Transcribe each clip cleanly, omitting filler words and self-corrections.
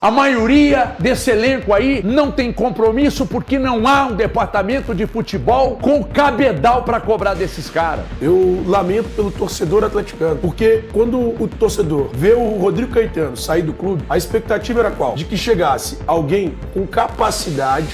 A maioria desse elenco aí não tem compromisso porque não há um departamento de futebol com cabedal para cobrar desses caras. Eu lamento pelo torcedor atleticano, porque quando o torcedor vê o Rodrigo Caetano sair do clube, a expectativa era qual? De que chegasse alguém com capacidade.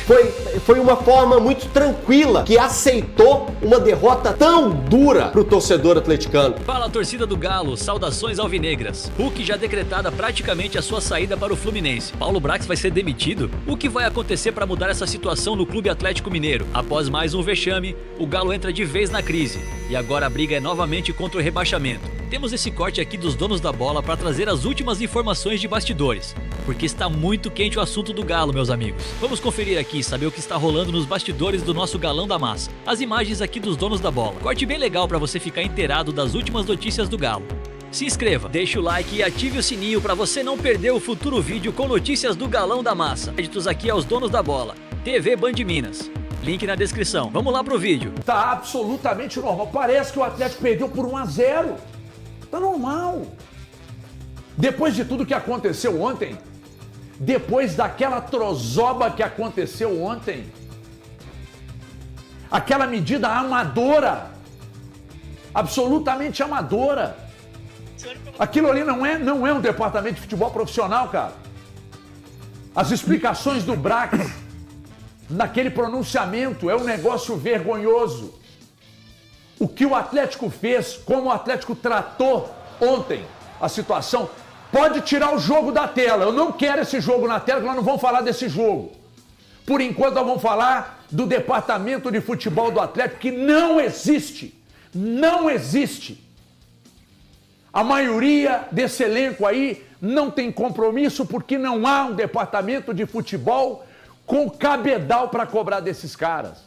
Foi uma forma muito tranquila que aceitou uma derrota tão dura pro torcedor atleticano. Fala, torcida do Galo, saudações alvinegras. Hulk já decretada praticamente a sua saída para o Fluminense. Paulo Brax vai ser demitido? O que vai acontecer para mudar essa situação no Clube Atlético Mineiro? Após mais um vexame, o Galo entra de vez na crise. E agora a briga é novamente contra o rebaixamento. Temos esse corte aqui dos donos da bola para trazer as últimas informações de bastidores. Porque está muito quente o assunto do Galo, meus amigos. Vamos conferir aqui, saber o que está rolando nos bastidores do nosso Galão da Massa. As imagens aqui dos donos da bola. Corte bem legal para você ficar inteirado das últimas notícias do Galo. Se inscreva, deixe o like e ative o sininho para você não perder o futuro vídeo com notícias do Galão da Massa. Créditos aqui aos donos da bola. TV Band Minas. Link na descrição. Vamos lá pro vídeo. Tá absolutamente normal. Parece que o Atlético perdeu por 1-0. Tá normal. Depois de tudo que aconteceu ontem, depois daquela trozoba que aconteceu ontem, aquela medida amadora, absolutamente amadora. Aquilo ali não é um departamento de futebol profissional, cara. As explicações do Brax naquele pronunciamento é um negócio vergonhoso. O que o Atlético fez, como o Atlético tratou ontem a situação, pode tirar o jogo da tela. Eu não quero esse jogo na tela, porque nós não vamos falar desse jogo. Por enquanto nós vamos falar do departamento de futebol do Atlético, que não existe. Não existe. A maioria desse elenco aí não tem compromisso porque não há um departamento de futebol com cabedal para cobrar desses caras.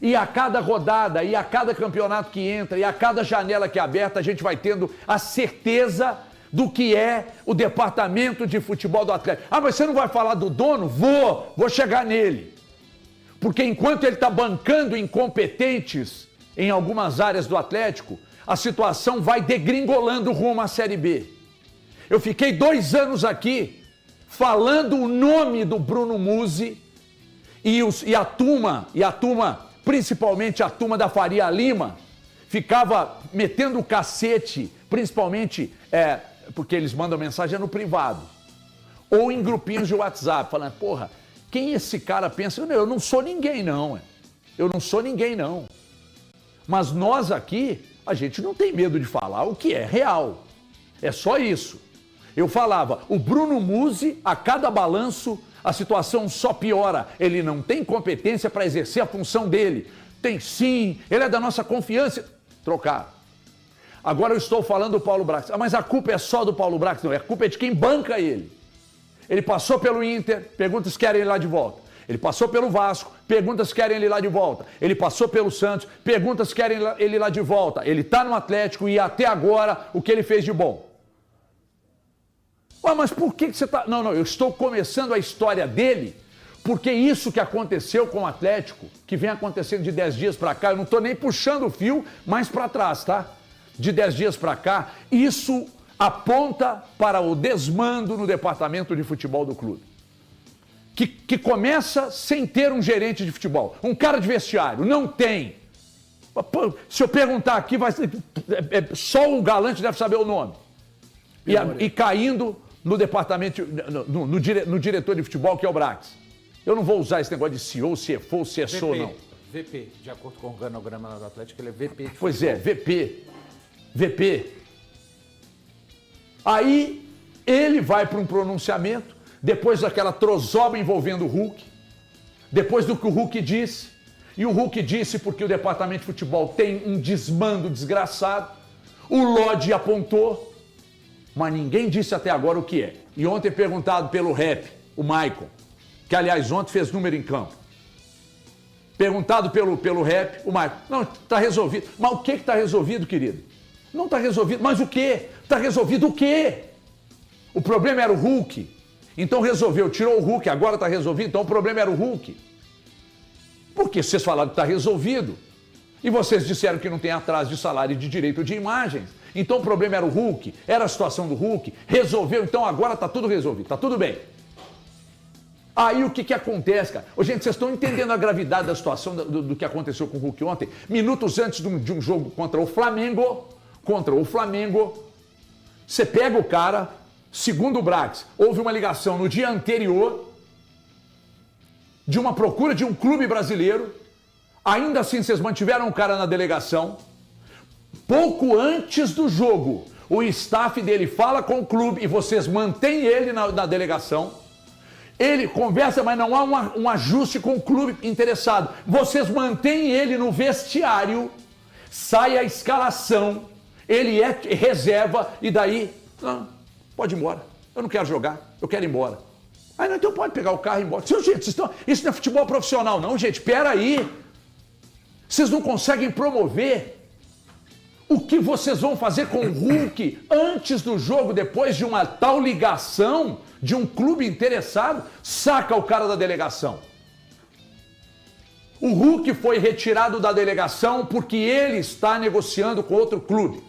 E a cada rodada, e a cada campeonato que entra, e a cada janela que é aberta, a gente vai tendo a certeza do que é o departamento de futebol do Atlético. Ah, mas você não vai falar do dono? Vou chegar nele. Porque enquanto ele está bancando incompetentes em algumas áreas do Atlético, a situação vai degringolando rumo à Série B. Eu fiquei 2 anos aqui falando o nome do Bruno Musi e a turma, principalmente a turma da Faria Lima, ficava metendo o cacete, principalmente porque eles mandam mensagem no privado, ou em grupinhos de WhatsApp, falando, porra, quem esse cara pensa? Eu não sou ninguém não, eu não sou ninguém não. Mas nós aqui, a gente não tem medo de falar o que é real. É só isso. Eu falava, o Bruno Musi, a cada balanço, a situação só piora. Ele não tem competência para exercer a função dele. Tem sim, ele é da nossa confiança. Trocar. Agora eu estou falando do Paulo Brax. Ah, mas a culpa é só do Paulo Brax? Não, a culpa é de quem banca ele. Ele passou pelo Inter, pergunta se querem ele lá de volta. Ele passou pelo Vasco, pergunta se querem ele lá de volta. Ele passou pelo Santos, pergunta se querem ele lá de volta. Ele está no Atlético e até agora o que ele fez de bom. Ué, mas por que você está... Não, eu estou começando a história dele, porque isso que aconteceu com o Atlético, que vem acontecendo de 10 dias para cá, eu não estou nem puxando o fio mais para trás, tá? De 10 dias para cá, isso aponta para o desmando no departamento de futebol do clube. Que começa sem ter um gerente de futebol, um cara de vestiário, não tem. Se eu perguntar aqui, só o Galante deve saber o nome. E caindo no departamento, no diretor de futebol, que é o Brax. Eu não vou usar esse negócio de CEO, CFO, CSO, não. VP, de acordo com o organograma do Atlético, ele é VP de futebol. Pois é, VP. Aí ele vai para um pronunciamento, depois daquela trozoba envolvendo o Hulk, depois do que o Hulk disse, e o Hulk disse porque o departamento de futebol tem um desmando desgraçado, o Lodge apontou, mas ninguém disse até agora o que é. E ontem perguntado pelo Rap, o Maicon, que aliás ontem fez número em campo, perguntado pelo Rap, o Maicon, não, está resolvido. Mas o que está resolvido, querido? Não está resolvido, mas o quê? Está resolvido o quê? O problema era o Hulk. Então resolveu, tirou o Hulk, agora está resolvido, então o problema era o Hulk. Porque vocês falaram que está resolvido. E vocês disseram que não tem atraso de salário e de direito de imagens. Então o problema era o Hulk, era a situação do Hulk, resolveu, então agora está tudo resolvido, está tudo bem. Aí o que acontece, cara? Ô, gente, vocês estão entendendo a gravidade da situação do que aconteceu com o Hulk ontem? Minutos antes de um jogo contra o Flamengo, você pega o cara, segundo o Brax, houve uma ligação no dia anterior de uma procura de um clube brasileiro, ainda assim vocês mantiveram o cara na delegação, pouco antes do jogo, o staff dele fala com o clube e vocês mantêm ele na delegação. Ele conversa, mas não há um ajuste com o clube interessado. Vocês mantêm ele no vestiário, sai a escalação, ele é reserva e daí, não, pode ir embora. Eu não quero jogar, eu quero ir embora. Aí não, então pode pegar o carro e ir embora. Gente, isso não é futebol profissional não, gente, peraí. Vocês não conseguem promover o que vocês vão fazer com o Hulk antes do jogo, depois de uma tal ligação de um clube interessado, saca o cara da delegação. O Hulk foi retirado da delegação porque ele está negociando com outro clube.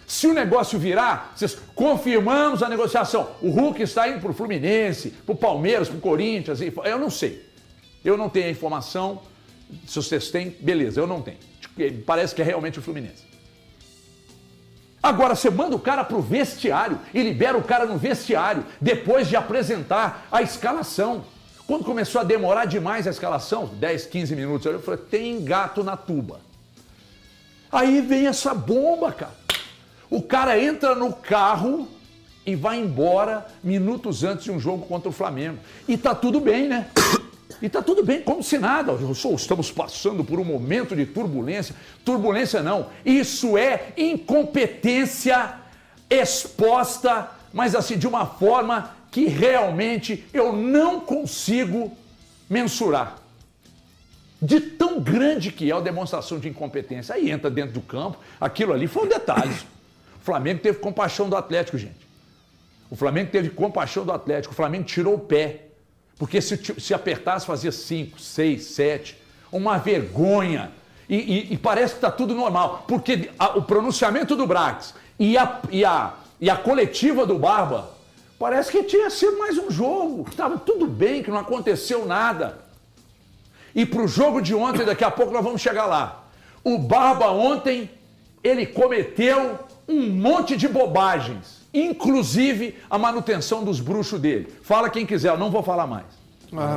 Se o negócio virar, vocês confirmamos a negociação. O Hulk está indo para o Fluminense, para o Palmeiras, para o Corinthians, eu não sei. Eu não tenho a informação. Se vocês têm, beleza, eu não tenho. Parece que é realmente o Fluminense. Agora, você manda o cara pro vestiário e libera o cara no vestiário depois de apresentar a escalação. Quando começou a demorar demais a escalação, 10, 15 minutos, eu falei, tem gato na tuba. Aí vem essa bomba, cara. O cara entra no carro e vai embora minutos antes de um jogo contra o Flamengo. E tá tudo bem, né? E tá tudo bem, como se nada. Estamos passando por um momento de turbulência. Turbulência não. Isso é incompetência exposta, mas assim, de uma forma que realmente eu não consigo mensurar. De tão grande que é a demonstração de incompetência. Aí entra dentro do campo, aquilo ali foi um detalhe. O Flamengo teve compaixão do Atlético, gente. O Flamengo teve compaixão do Atlético. O Flamengo tirou o pé. Porque se apertasse, fazia 5, 6, 7. Uma vergonha. E parece que está tudo normal. Porque o pronunciamento do Brax e a coletiva do Barba, parece que tinha sido mais um jogo. Que estava tudo bem, que não aconteceu nada. E para o jogo de ontem, daqui a pouco nós vamos chegar lá. O Barba ontem, ele cometeu um monte de bobagens. Inclusive a manutenção dos bruxos dele. Fala quem quiser, eu não vou falar mais.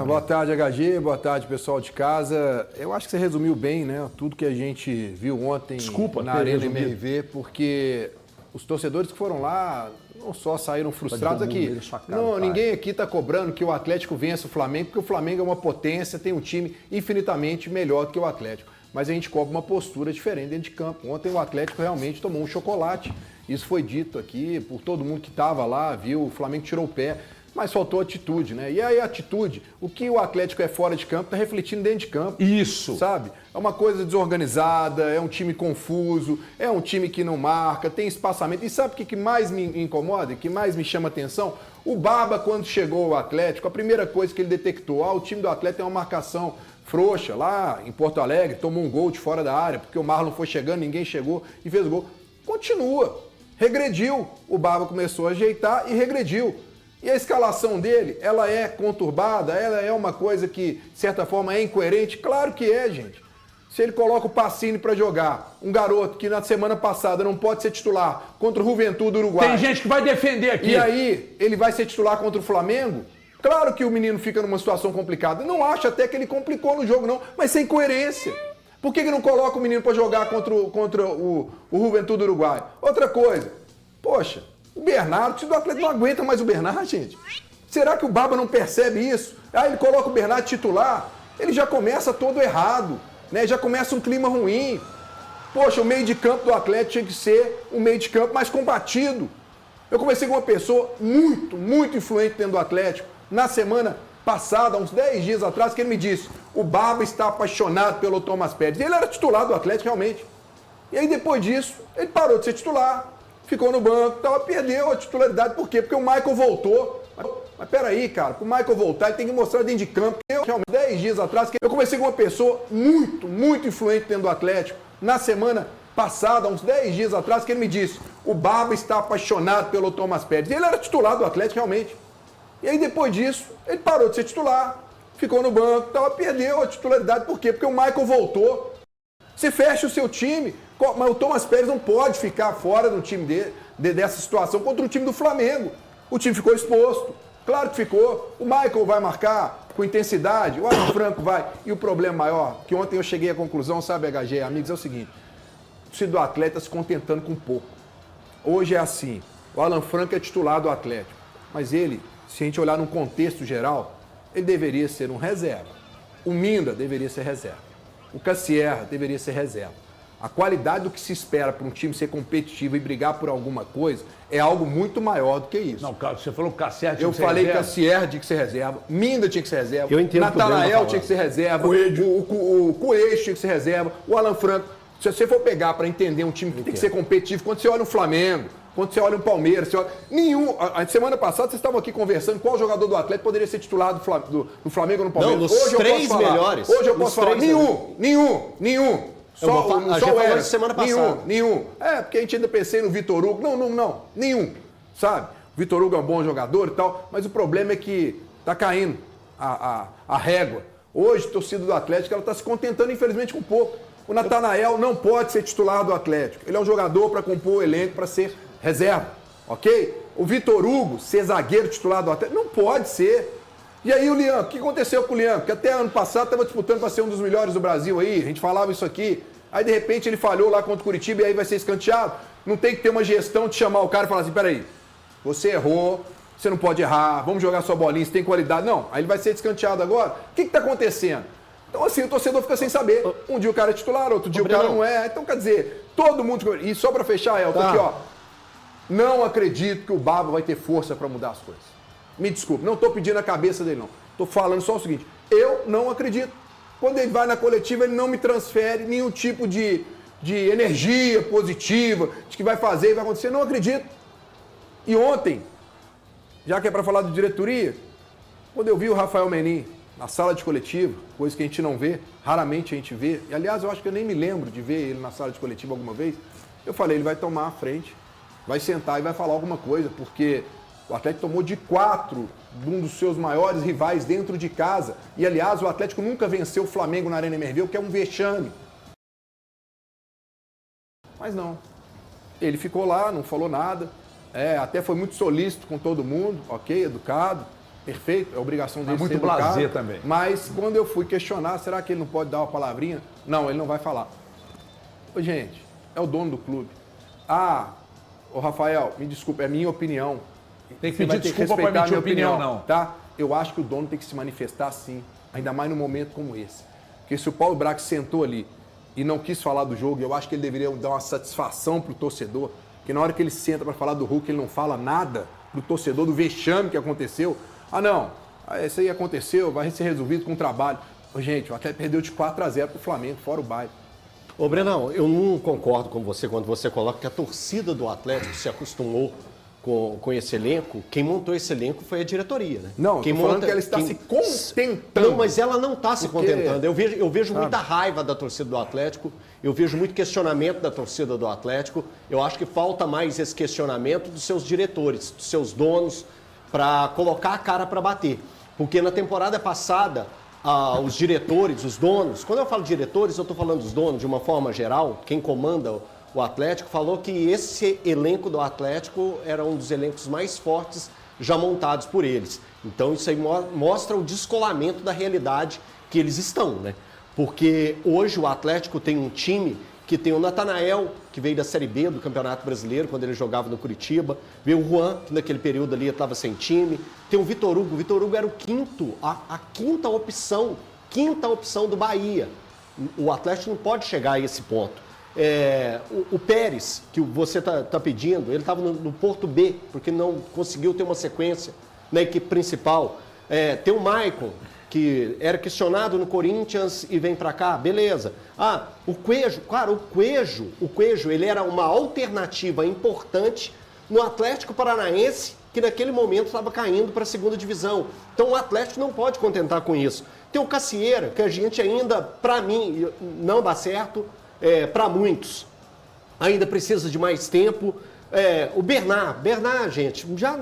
Boa tarde, HG. Boa tarde, pessoal de casa. Eu acho que você resumiu bem, né? Tudo que a gente viu ontem na Arena MRV, porque os torcedores que foram lá não só saíram frustrados aqui. Não, ninguém aqui está cobrando que o Atlético vença o Flamengo, porque o Flamengo é uma potência, tem um time infinitamente melhor do que o Atlético. Mas a gente cobra uma postura diferente dentro de campo. Ontem o Atlético realmente tomou um chocolate. Isso foi dito aqui por todo mundo que estava lá, viu? O Flamengo tirou o pé, mas faltou atitude, né? E aí a atitude, o que o Atlético é fora de campo, está refletindo dentro de campo. Isso. Sabe? É uma coisa desorganizada, é um time confuso, é um time que não marca, tem espaçamento. E sabe o que mais me incomoda, que mais me chama atenção? O Barba, quando chegou ao Atlético, a primeira coisa que ele detectou, o time do Atlético tem uma marcação frouxa lá em Porto Alegre, tomou um gol de fora da área, porque o Marlon foi chegando, ninguém chegou e fez o gol. Continua. Regrediu. O Barba começou a ajeitar e regrediu. E a escalação dele, ela é conturbada, ela é uma coisa que, de certa forma, é incoerente? Claro que é, gente. Se ele coloca o Pacini para jogar, um garoto que na semana passada não pode ser titular contra o Juventude do Uruguai. Tem gente que vai defender aqui. E aí, ele vai ser titular contra o Flamengo? Claro que o menino fica numa situação complicada. Não acho até que ele complicou no jogo, não, mas sem coerência. Por que não coloca o menino para jogar contra o Juventude do Uruguai? Outra coisa, poxa, o Bernardo, o time do Atlético não aguenta mais o Bernardo, gente. Será que o Barba não percebe isso? Aí ele coloca o Bernardo titular, ele já começa todo errado, né? Já começa um clima ruim. Poxa, o meio de campo do Atlético tinha que ser um meio de campo mais combatido. Eu conversei com uma pessoa muito influente dentro do Atlético, na semana passada, uns 10 dias atrás, que ele me disse, o Barba está apaixonado pelo Thomas Pérez. E ele era titular do Atlético, realmente. E aí, depois disso, ele parou de ser titular, ficou no banco, perdeu a titularidade. Por quê? Porque o Michael voltou. Mas peraí, cara, para o Michael voltar, ele tem que mostrar dentro de campo. Eu, realmente, 10 dias atrás, eu conversei com uma pessoa muito influente dentro do Atlético, na semana passada, uns 10 dias atrás, que ele me disse, o Barba está apaixonado pelo Thomas Pérez. E ele era titular do Atlético, realmente. E aí depois disso, ele parou de ser titular, ficou no banco, perdeu a titularidade. Por quê? Porque o Michael voltou. Você fecha o seu time, mas o Thomas Pérez não pode ficar fora do time dessa situação contra o time do Flamengo. O time ficou exposto. Claro que ficou. O Michael vai marcar com intensidade, o Alan Franco vai. E o problema maior, que ontem eu cheguei à conclusão, sabe, HG, amigos, é o seguinte. O torcedor do Atlético está se contentando com pouco. Hoje é assim, o Alan Franco é titular do Atlético, mas ele, se a gente olhar num contexto geral, ele deveria ser um reserva. O Minda deveria ser reserva. O Cassierra deveria ser reserva. A qualidade do que se espera para um time ser competitivo e brigar por alguma coisa é algo muito maior do que isso. Não, você falou que o Cassierra tinha Eu que ser falei que reserva. Cassierra tinha que ser reserva, Minda tinha que ser reserva, Eu entendo o que o Breno Natanael tá tinha que ser reserva, o Coelho tinha que ser reserva, o Alan Franco. Se você for pegar para entender um time que tem que ser competitivo, quando você olha o Flamengo, quando você olha o Palmeiras, você olha... Nenhum. A semana passada vocês estavam aqui conversando qual jogador do Atlético poderia ser titular do Flamengo ou no Palmeiras. Não, nos Hoje três eu posso falar, melhores. Hoje eu Nos posso falar. três Nenhum. A gente falou era. isso semana passada. Nenhum. É, porque a gente ainda pensei no Vitor Hugo. Não. Nenhum. Sabe? O Vitor Hugo é um bom jogador e tal, mas o problema é que tá caindo a régua. Hoje, a torcida do Atlético, ela tá se contentando, infelizmente, com pouco. O Natanael não pode ser titular do Atlético. Ele é um jogador para compor o elenco, para ser reserva, ok? O Vitor Hugo ser zagueiro titular do Atlético não pode ser. E aí o Liam, o que aconteceu com o Liam? Porque até ano passado estava disputando para ser um dos melhores do Brasil aí, a gente falava isso aqui. Aí de repente ele falhou lá contra o Curitiba e aí vai ser escanteado. Não tem que ter uma gestão de chamar o cara e falar assim, peraí, você errou, você não pode errar, vamos jogar sua bolinha, você tem qualidade. Não, aí ele vai ser escanteado agora. O que está acontecendo? Então assim, o torcedor fica sem saber. Um dia o cara é titular, outro dia o cara não é. Então quer dizer, todo mundo... E só para fechar, Elton, aqui ó. Não acredito que o Baba vai ter força para mudar as coisas. Me desculpe, não estou pedindo a cabeça dele, não. Estou falando só o seguinte, eu não acredito. Quando ele vai na coletiva, ele não me transfere nenhum tipo de energia positiva, de que vai fazer e vai acontecer. Não acredito. E ontem, já que é para falar de diretoria, quando eu vi o Rafael Menin na sala de coletiva, coisa que a gente não vê, raramente a gente vê, e aliás, eu acho que eu nem me lembro de ver ele na sala de coletiva alguma vez, eu falei, ele vai tomar a frente, vai sentar e vai falar alguma coisa, porque... O Atlético tomou de 4 de um dos seus maiores rivais dentro de casa. E, aliás, o Atlético nunca venceu o Flamengo na Arena Emerville, que é um vexame. Mas não. Ele ficou lá, não falou nada. Até foi muito solícito com todo mundo, ok, educado, perfeito, é obrigação dele ser muito educado. blasé também. Mas quando eu fui questionar, será que ele não pode dar uma palavrinha? Não, ele não vai falar. Ô, gente, é o dono do clube. Ô Rafael, me desculpe, é minha opinião. Tem que Você vai pedir ter que desculpa para respeitar a emitir minha opinião, não. Tá? Eu acho que o dono tem que se manifestar sim, ainda mais num momento como esse. Porque se o Paulo Brax sentou ali e não quis falar do jogo, eu acho que ele deveria dar uma satisfação pro torcedor, que na hora que ele senta para falar do Hulk, ele não fala nada pro torcedor do vexame que aconteceu. Não, isso aí aconteceu, vai ser resolvido com trabalho. Gente, o Atlético perdeu de 4-0 pro Flamengo, fora o baile. Ô, Brenão, eu não concordo com você quando você coloca que a torcida do Atlético se acostumou com esse elenco. Quem montou esse elenco foi a diretoria, né? Não, quem tô falando que ela está se contentando. Não, mas ela não está se contentando. Eu vejo muita raiva da torcida do Atlético, eu vejo muito questionamento da torcida do Atlético. Eu acho que falta mais esse questionamento dos seus diretores, dos seus donos, para colocar a cara para bater. Porque na temporada passada, os diretores, os donos, quando eu falo diretores, eu estou falando dos donos de uma forma geral, quem comanda o Atlético, falou que esse elenco do Atlético era um dos elencos mais fortes já montados por eles. Então isso aí mostra o descolamento da realidade que eles estão, né? Porque hoje o Atlético tem um time que tem o Natanael, que veio da Série B do Campeonato Brasileiro, quando ele jogava no Curitiba. Veio o Juan, que naquele período ali estava sem time. Tem o Vitor Hugo. O Vitor Hugo era o a quinta opção do Bahia. O Atlético não pode chegar a esse ponto. O Pérez, que você está pedindo, ele estava no Porto B, porque não conseguiu ter uma sequência na equipe principal. Tem o Maicon, que era questionado no Corinthians e vem para cá, beleza. O Coelho, claro, o Coelho, ele era uma alternativa importante no Atlético Paranaense, que naquele momento estava caindo para a segunda divisão. Então o Atlético não pode contentar com isso. Tem o Cassierra, que a gente ainda, para mim, não dá certo, para muitos. Ainda precisa de mais tempo. O Bernard, gente, já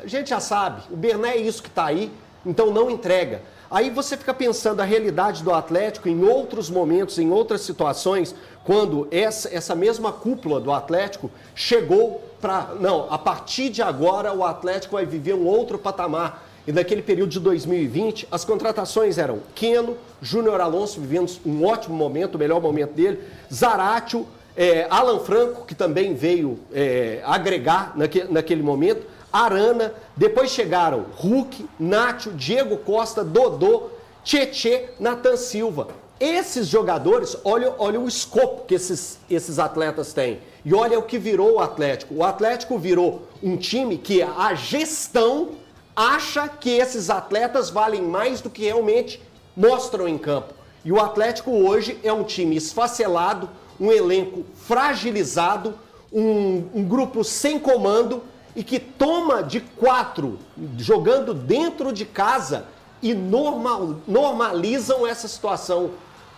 A gente já sabe, o Berné é isso que está aí, então não entrega. Aí você fica pensando a realidade do Atlético em outros momentos, em outras situações, quando essa mesma cúpula do Atlético chegou para... Não, a partir de agora o Atlético vai viver um outro patamar. E naquele período de 2020, as contratações eram Keno, Júnior Alonso vivendo um ótimo momento, o melhor momento dele, Zaratio, Alan Franco, que também veio agregar naquele momento, Arana, depois chegaram Hulk, Nacho, Diego Costa, Dodô, Tietê, Nathan Silva. Esses jogadores, olha o escopo que esses atletas têm. E olha o que virou o Atlético. O Atlético virou um time que a gestão acha que esses atletas valem mais do que realmente mostram em campo. E o Atlético hoje é um time esfacelado, um elenco fragilizado, um grupo sem comando e que toma de 4 jogando dentro de casa e normalizam essa situação.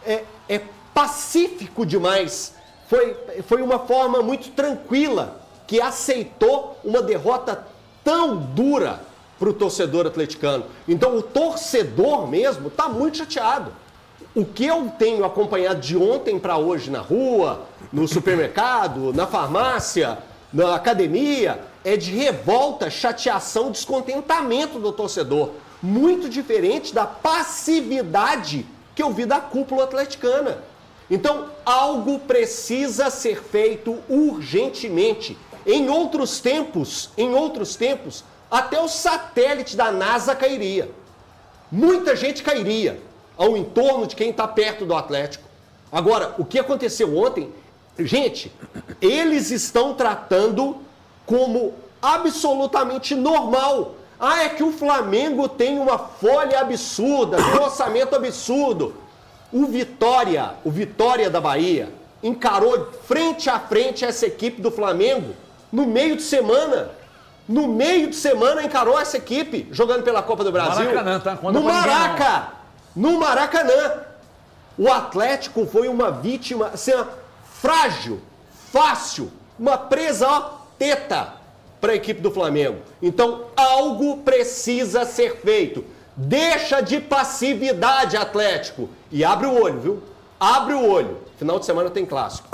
É pacífico demais. Foi uma forma muito tranquila que aceitou uma derrota tão dura para o torcedor atleticano. Então o torcedor mesmo está muito chateado. O que eu tenho acompanhado de ontem para hoje na rua, no supermercado, na farmácia, na academia, é de revolta, chateação, descontentamento do torcedor. Muito diferente da passividade que eu vi da cúpula atleticana. Então, algo precisa ser feito urgentemente. Em outros tempos, até o satélite da NASA cairia. Muita gente cairia ao entorno de quem está perto do Atlético. Agora, o que aconteceu ontem, gente, eles estão tratando como absolutamente normal. É que o Flamengo tem uma folha absurda, tem um orçamento absurdo. O Vitória da Bahia, encarou frente a frente essa equipe do Flamengo no meio de semana. No meio de semana encarou essa equipe jogando pela Copa do Brasil. Maracanã, tá? No Maracanã. O Atlético foi uma vítima assim, frágil, fácil, uma presa teta para a equipe do Flamengo. Então, algo precisa ser feito. Deixa de passividade, Atlético. E abre o olho, viu? Abre o olho. Final de semana tem clássico.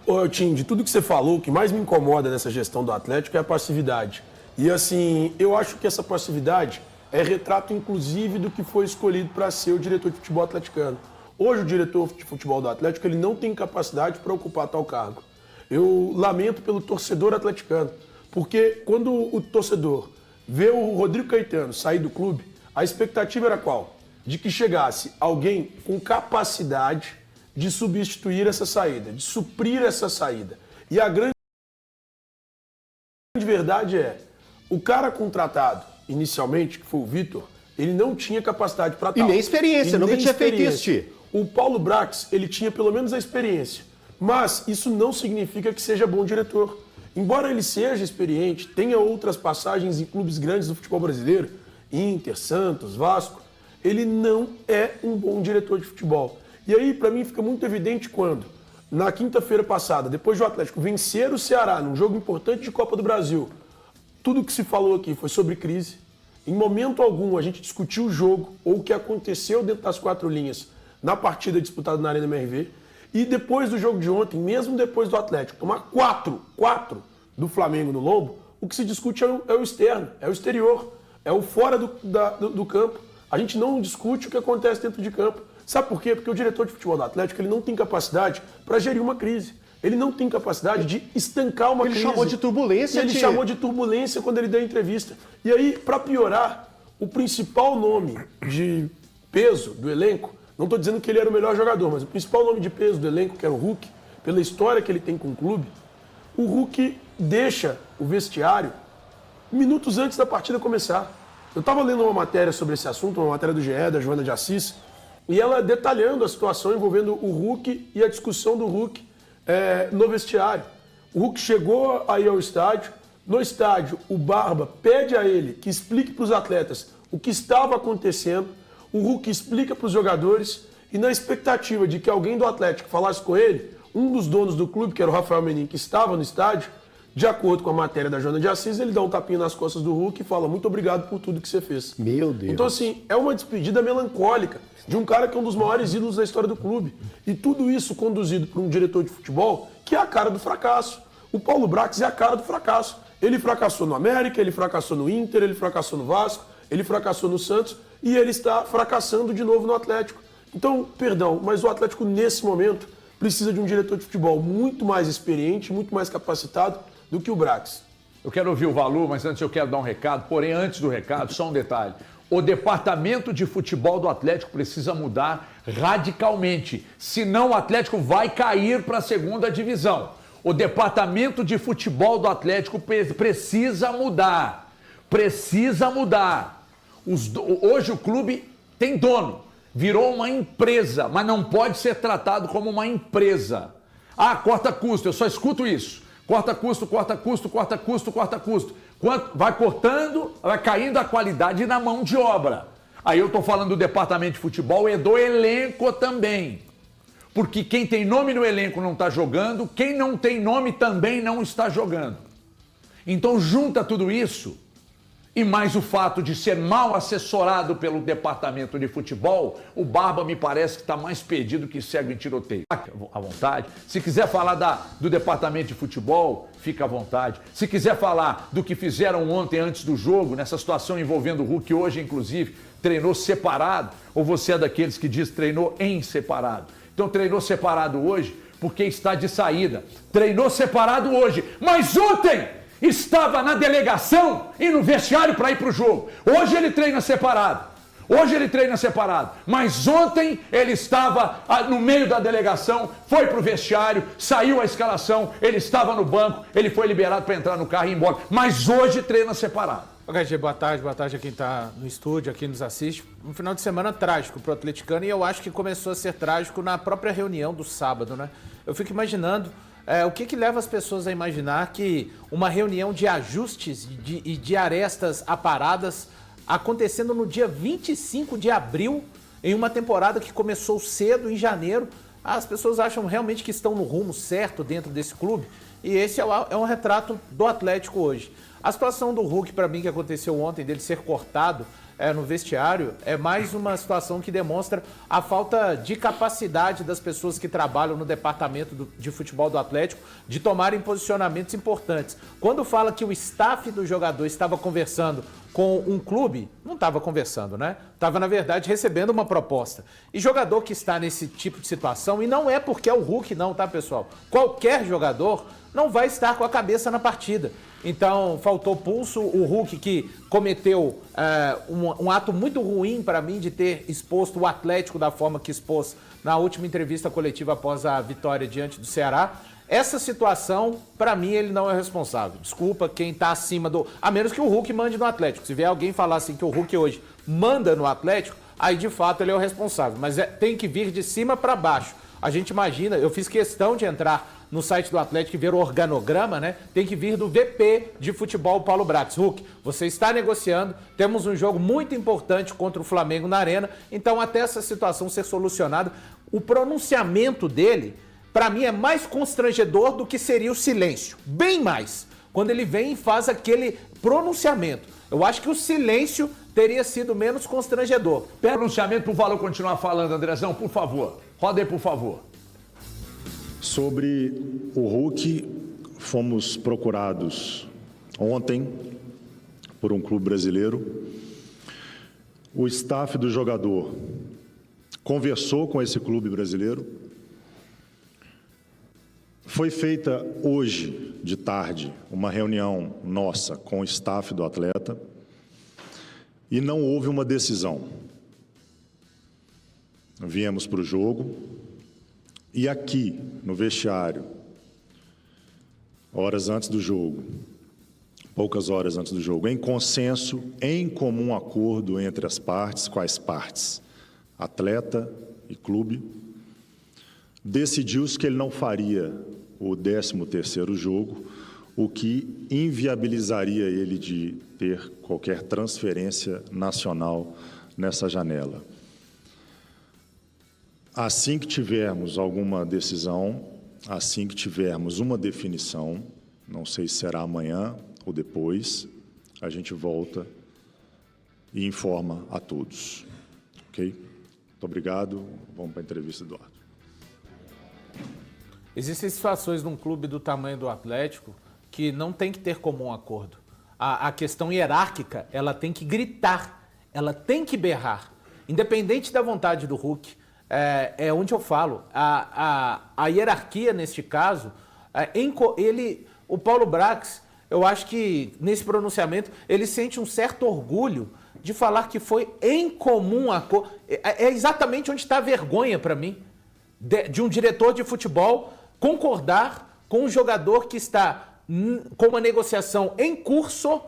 Ô, Tim, de tudo que você falou, o que mais me incomoda nessa gestão do Atlético é a passividade. E assim, eu acho que essa passividade é retrato, inclusive, do que foi escolhido para ser o diretor de futebol atleticano. Hoje, o diretor de futebol do Atlético, ele não tem capacidade para ocupar tal cargo. Eu lamento pelo torcedor atleticano, porque quando o torcedor vê o Rodrigo Caetano sair do clube, a expectativa era qual? De que chegasse alguém com capacidade de substituir essa saída, de suprir essa saída. E a grande verdade é, o cara contratado inicialmente, que foi o Vitor, ele não tinha capacidade para tal. E nem experiência, nunca tinha feito isso, Tio. O Paulo Brax, ele tinha pelo menos a experiência, mas isso não significa que seja bom diretor. Embora ele seja experiente, tenha outras passagens em clubes grandes do futebol brasileiro, Inter, Santos, Vasco, ele não é um bom diretor de futebol. E aí, para mim, fica muito evidente quando, na quinta-feira passada, depois do Atlético vencer o Ceará num jogo importante de Copa do Brasil, tudo que se falou aqui foi sobre crise. Em momento algum a gente discutiu o jogo ou o que aconteceu dentro das 4 linhas na partida disputada na Arena MRV. E depois do jogo de ontem, mesmo depois do Atlético tomar 4 do Flamengo no lombo, o que se discute é o externo, é o exterior, é o fora do campo. A gente não discute o que acontece dentro de campo. Sabe por quê? Porque o diretor de futebol do Atlético ele não tem capacidade para gerir uma crise. Ele não tem capacidade de estancar uma crise. Ele chamou de turbulência, Ele chamou de turbulência quando ele deu a entrevista. E aí, para piorar, o principal nome de peso do elenco, não estou dizendo que ele era o melhor jogador, mas o principal nome de peso do elenco, que era o Hulk, pela história que ele tem com o clube, o Hulk deixa o vestiário minutos antes da partida começar. Eu estava lendo uma matéria sobre esse assunto, uma matéria do GE, da Joana de Assis, e ela detalhando a situação envolvendo o Hulk e a discussão do Hulk no vestiário. O Hulk chegou aí ao estádio, no estádio o Barba pede a ele que explique para os atletas o que estava acontecendo, o Hulk explica para os jogadores e na expectativa de que alguém do Atlético falasse com ele, um dos donos do clube, que era o Rafael Menin, que estava no estádio, De acordo com a matéria da Joana de Assis, ele dá um tapinha nas costas do Hulk e fala muito obrigado por tudo que você fez. Meu Deus. Então, assim, é uma despedida melancólica de um cara que é um dos maiores ídolos da história do clube. E tudo isso conduzido por um diretor de futebol que é a cara do fracasso. O Paulo Brax é a cara do fracasso. Ele fracassou no América, ele fracassou no Inter, ele fracassou no Vasco, ele fracassou no Santos e ele está fracassando de novo no Atlético. Então, perdão, mas o Atlético nesse momento precisa de um diretor de futebol muito mais experiente, muito mais capacitado do que o Brax. Eu quero ouvir o Valu, mas antes eu quero dar um recado. Porém, antes do recado, só um detalhe. O departamento de futebol do Atlético precisa mudar radicalmente. Senão o Atlético vai cair para a segunda divisão. O departamento de futebol do Atlético precisa mudar. Precisa mudar. Hoje o clube tem dono. Virou uma empresa, mas não pode ser tratado como uma empresa. Ah, corta custo, eu só escuto isso. Corta custo, corta custo, corta custo, corta custo. Vai cortando, vai caindo a qualidade na mão de obra. Aí eu estou falando do departamento de futebol e do elenco também. Porque quem tem nome no elenco não está jogando, quem não tem nome também não está jogando. Então junta tudo isso, e mais o fato de ser mal assessorado pelo departamento de futebol, o Barba me parece que está mais perdido que cego em tiroteio. À vontade. Se quiser falar do departamento de futebol, fica à vontade. Se quiser falar do que fizeram ontem antes do jogo, nessa situação envolvendo o Hulk, hoje inclusive, treinou separado, ou você é daqueles que diz treinou em separado? Então treinou separado hoje porque está de saída. Treinou separado hoje, mas ontem estava na delegação e no vestiário para ir para o jogo. Hoje ele treina separado. Hoje ele treina separado. Mas ontem ele estava no meio da delegação, foi para o vestiário, saiu a escalação, ele estava no banco, ele foi liberado para entrar no carro e ir embora. Mas hoje treina separado. HG, boa tarde a quem está no estúdio, a quem nos assiste. Um final de semana trágico para o atleticano e eu acho que começou a ser trágico na própria reunião do sábado, né? Eu fico imaginando o que leva as pessoas a imaginar que uma reunião de ajustes e de arestas aparadas acontecendo no dia 25 de abril, em uma temporada que começou cedo, em janeiro, as pessoas acham realmente que estão no rumo certo dentro desse clube e esse é um retrato do Atlético hoje. A situação do Hulk, para mim, que aconteceu ontem, dele ser cortado no vestiário, é mais uma situação que demonstra a falta de capacidade das pessoas que trabalham no departamento de futebol do Atlético de tomarem posicionamentos importantes. Quando fala que o staff do jogador estava conversando com um clube, não estava conversando, né? Estava, na verdade, recebendo uma proposta. E jogador que está nesse tipo de situação, e não é porque é o Hulk não, tá, pessoal? Qualquer jogador não vai estar com a cabeça na partida. Então, faltou pulso. O Hulk, que cometeu um ato muito ruim para mim de ter exposto o Atlético da forma que expôs na última entrevista coletiva após a vitória diante do Ceará. Essa situação, para mim, ele não é responsável. Desculpa quem está acima do... A menos que o Hulk mande no Atlético. Se vier alguém falar assim que o Hulk hoje manda no Atlético, aí de fato ele é o responsável. Mas tem que vir de cima para baixo. A gente imagina, eu fiz questão de entrar no site do Atlético e ver o organograma, né? Tem que vir do VP de futebol, Paulo Brax. Hulk, você está negociando, temos um jogo muito importante contra o Flamengo na Arena, então até essa situação ser solucionada, o pronunciamento dele, para mim, é mais constrangedor do que seria o silêncio. Bem mais. Quando ele vem e faz aquele pronunciamento. Eu acho que o silêncio teria sido menos constrangedor. Pronunciamento para o Valor continuar falando, Andrezão, por favor. Roda aí, por favor. Sobre o Hulk, fomos procurados ontem por um clube brasileiro. O staff do jogador conversou com esse clube brasileiro. Foi feita hoje, de tarde, uma reunião nossa com o staff do atleta e não houve uma decisão. Viemos para o jogo e aqui, no vestiário, horas antes do jogo, poucas horas antes do jogo, em consenso, em comum acordo entre as partes, quais partes? Atleta e clube, decidiu-se que ele não faria o 13º jogo, o que inviabilizaria ele de ter qualquer transferência nacional nessa janela. Assim que tivermos alguma decisão, assim que tivermos uma definição, não sei se será amanhã ou depois, a gente volta e informa a todos. Ok? Muito obrigado. Vamos para a entrevista, Eduardo. Existem situações num clube do tamanho do Atlético que não tem que ter comum acordo. A questão hierárquica, ela tem que gritar, ela tem que berrar. Independente da vontade do Hulk, é onde eu falo. A hierarquia, neste caso, o Paulo Brax, eu acho que nesse pronunciamento, ele sente um certo orgulho de falar que foi em comum acordo. É exatamente onde está a vergonha para mim, de um diretor de futebol concordar com um jogador que está com uma negociação em curso,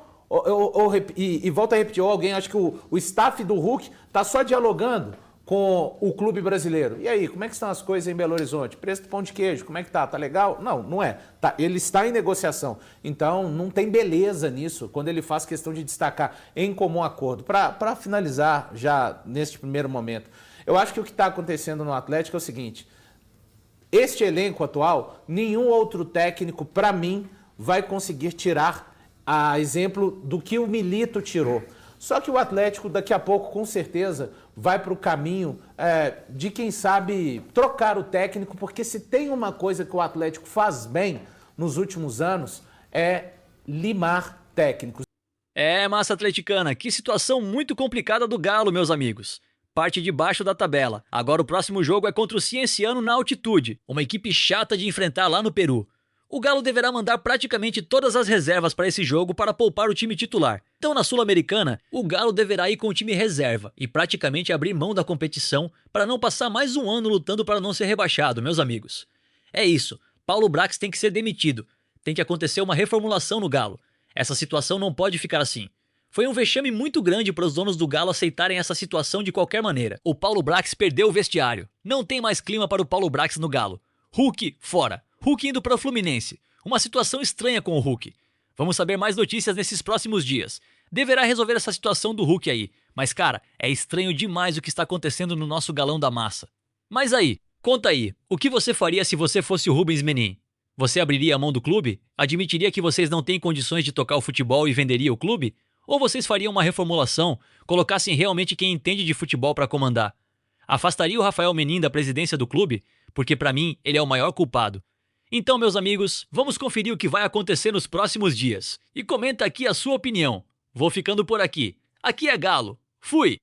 e volto a repetir, alguém, acho que o staff do Hulk está só dialogando com o clube brasileiro. E aí, como é que estão as coisas em Belo Horizonte? Preço do pão de queijo, como é que tá? Tá legal? Não, não é. Ele está em negociação. Então, não tem beleza nisso, quando ele faz questão de destacar em comum acordo. Para finalizar, já neste primeiro momento, eu acho que o que está acontecendo no Atlético é o seguinte: este elenco atual, nenhum outro técnico, para mim, vai conseguir tirar a exemplo do que o Milito tirou. Só que o Atlético, daqui a pouco, com certeza, vai para o caminho de, quem sabe, trocar o técnico, porque se tem uma coisa que o Atlético faz bem nos últimos anos, é limar técnicos. Massa atleticana, que situação muito complicada do Galo, meus amigos. Parte de baixo da tabela. Agora o próximo jogo é contra o Cienciano na altitude, uma equipe chata de enfrentar lá no Peru. O Galo deverá mandar praticamente todas as reservas para esse jogo para poupar o time titular. Então, na Sul-Americana, o Galo deverá ir com o time reserva e praticamente abrir mão da competição para não passar mais um ano lutando para não ser rebaixado, meus amigos. É isso, Paulo Brax tem que ser demitido. Tem que acontecer uma reformulação no Galo. Essa situação não pode ficar assim. Foi um vexame muito grande para os donos do Galo aceitarem essa situação de qualquer maneira. O Paulo Brax perdeu o vestiário. Não tem mais clima para o Paulo Brax no Galo. Hulk, fora. Hulk indo para o Fluminense. Uma situação estranha com o Hulk. Vamos saber mais notícias nesses próximos dias. Deverá resolver essa situação do Hulk aí. Mas, cara, é estranho demais o que está acontecendo no nosso galão da massa. Mas aí, conta aí, o que você faria se você fosse o Rubens Menin? Você abriria a mão do clube? Admitiria que vocês não têm condições de tocar o futebol e venderia o clube? Ou vocês fariam uma reformulação, colocassem realmente quem entende de futebol para comandar? Afastaria o Rafael Menin da presidência do clube? Porque para mim, ele é o maior culpado. Então, meus amigos, vamos conferir o que vai acontecer nos próximos dias. E comenta aqui a sua opinião. Vou ficando por aqui. Aqui é Galo. Fui!